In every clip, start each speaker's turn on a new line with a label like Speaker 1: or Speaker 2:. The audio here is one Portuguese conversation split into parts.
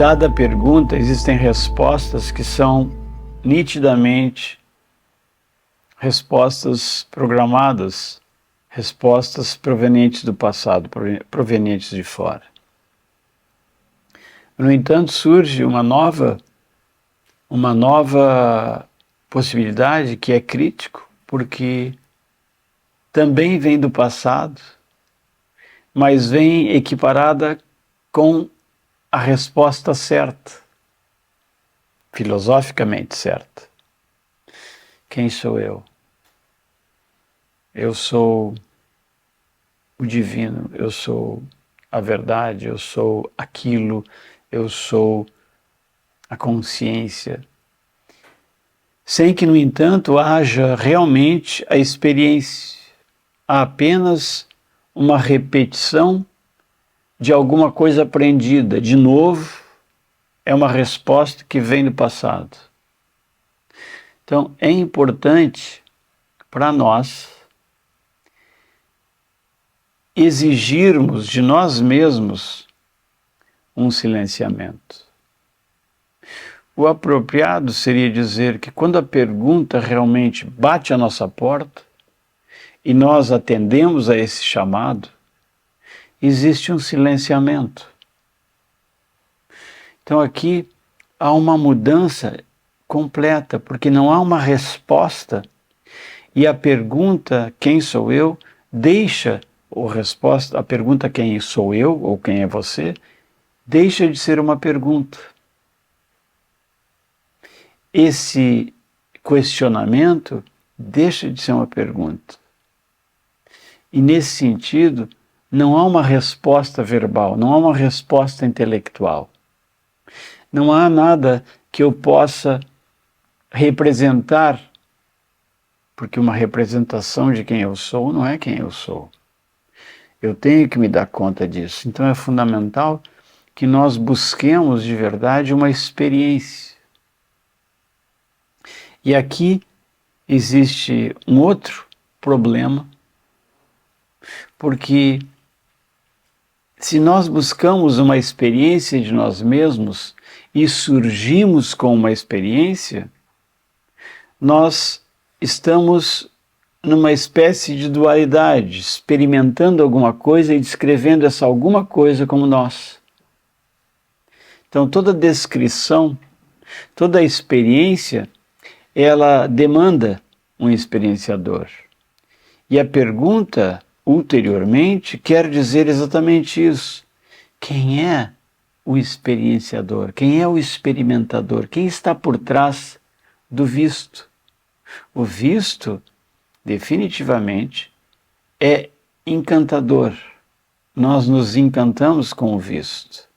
Speaker 1: dada a pergunta, existem respostas que são nitidamente respostas programadas, respostas provenientes do passado, provenientes de fora. No entanto, surge uma nova possibilidade que é crítico, porque também vem do passado, mas vem equiparada com a resposta certa, filosoficamente certa. Quem sou eu? Eu sou o divino, eu sou a verdade, eu sou aquilo, eu sou a consciência. Sem que, no entanto, haja realmente a experiência. Há apenas uma repetição de alguma coisa aprendida. De novo, é uma resposta que vem do passado. Então, é importante para nós exigirmos de nós mesmos um silenciamento. O apropriado seria dizer que quando a pergunta realmente bate à nossa porta e nós atendemos a esse chamado, existe um silenciamento. Então aqui há uma mudança completa, porque não há uma resposta e a pergunta quem sou eu deixa a pergunta quem sou eu ou quem é você deixa de ser uma pergunta. Esse questionamento deixa de ser uma pergunta. E nesse sentido, não há uma resposta verbal, não há uma resposta intelectual. Não há nada que eu possa representar, porque uma representação de quem eu sou não é quem eu sou. Eu tenho que me dar conta disso. Então é fundamental que nós busquemos de verdade uma experiência. E aqui existe um outro problema, porque se nós buscamos uma experiência de nós mesmos e surgimos com uma experiência, nós estamos numa espécie de dualidade, experimentando alguma coisa e descrevendo essa alguma coisa como nós. Então toda descrição, toda experiência, ela demanda um experienciador. E a pergunta, ulteriormente, quer dizer exatamente isso. Quem é o experienciador? Quem é o experimentador? Quem está por trás do visto? O visto, definitivamente, é encantador. Nós nos encantamos com o visto.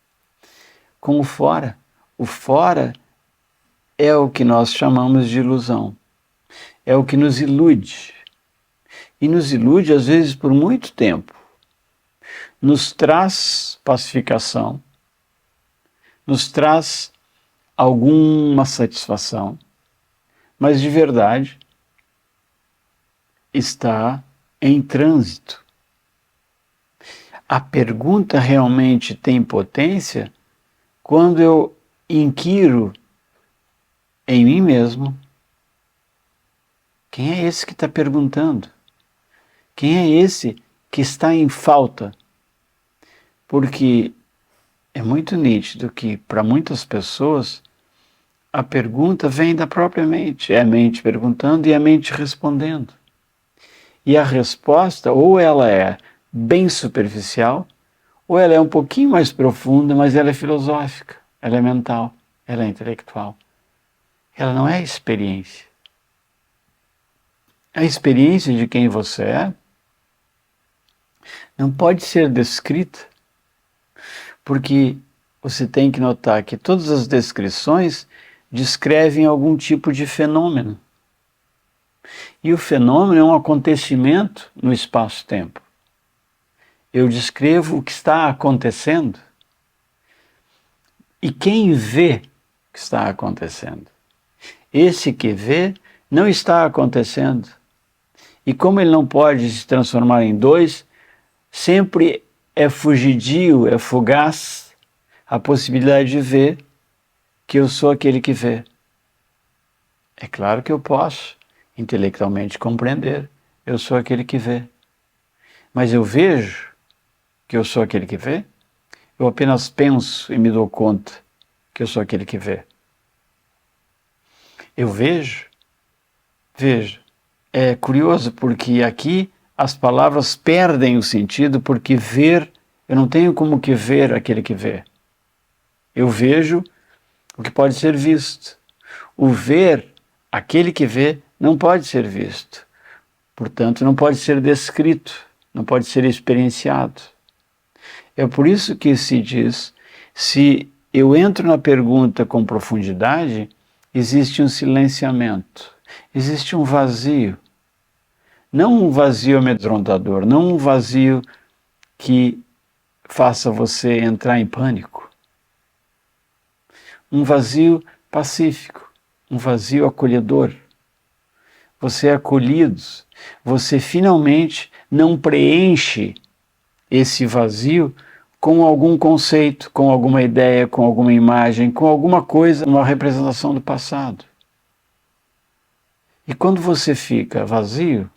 Speaker 1: Com o fora. O fora é o que nós chamamos de ilusão. É o que nos ilude. E nos ilude, às vezes, por muito tempo. Nos traz pacificação, nos traz alguma satisfação, mas de verdade está em trânsito. A pergunta realmente tem potência quando eu inquiro em mim mesmo: quem é esse que está perguntando? Quem é esse que está em falta? Porque é muito nítido que, para muitas pessoas, a pergunta vem da própria mente. É a mente perguntando e a mente respondendo. E a resposta, ou ela é bem superficial, ou ela é um pouquinho mais profunda, mas ela é filosófica, ela é mental, ela é intelectual. Ela não é experiência. A experiência de quem você é não pode ser descrita, porque você tem que notar que todas as descrições descrevem algum tipo de fenômeno. E o fenômeno é um acontecimento no espaço-tempo. Eu descrevo o que está acontecendo. E quem vê o que está acontecendo? Esse que vê não está acontecendo. E como ele não pode se transformar em dois, sempre é fugidio, é fugaz. a possibilidade de ver que eu sou aquele que vê. É claro que eu posso intelectualmente compreender, eu sou aquele que vê. Mas eu vejo que eu sou aquele que vê? Eu apenas penso e me dou conta que eu sou aquele que vê. Eu vejo? Veja, é curioso porque aqui as palavras perdem o sentido, porque ver, eu não tenho como que ver aquele que vê. Eu vejo o que pode ser visto. O ver, aquele que vê, não pode ser visto. Portanto, não pode ser descrito, não pode ser experienciado. É por isso que se diz, se eu entro na pergunta com profundidade, existe um silenciamento, existe um vazio. Não um vazio amedrontador, não um vazio que faça você entrar em pânico. Um vazio pacífico, um vazio acolhedor. Você é acolhido, você finalmente não preenche esse vazio com algum conceito, com alguma ideia, com alguma imagem, com alguma coisa, uma representação do passado. E quando você fica vazio,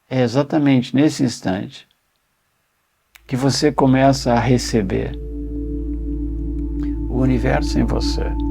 Speaker 1: é exatamente nesse instante que você começa a receber o universo em você.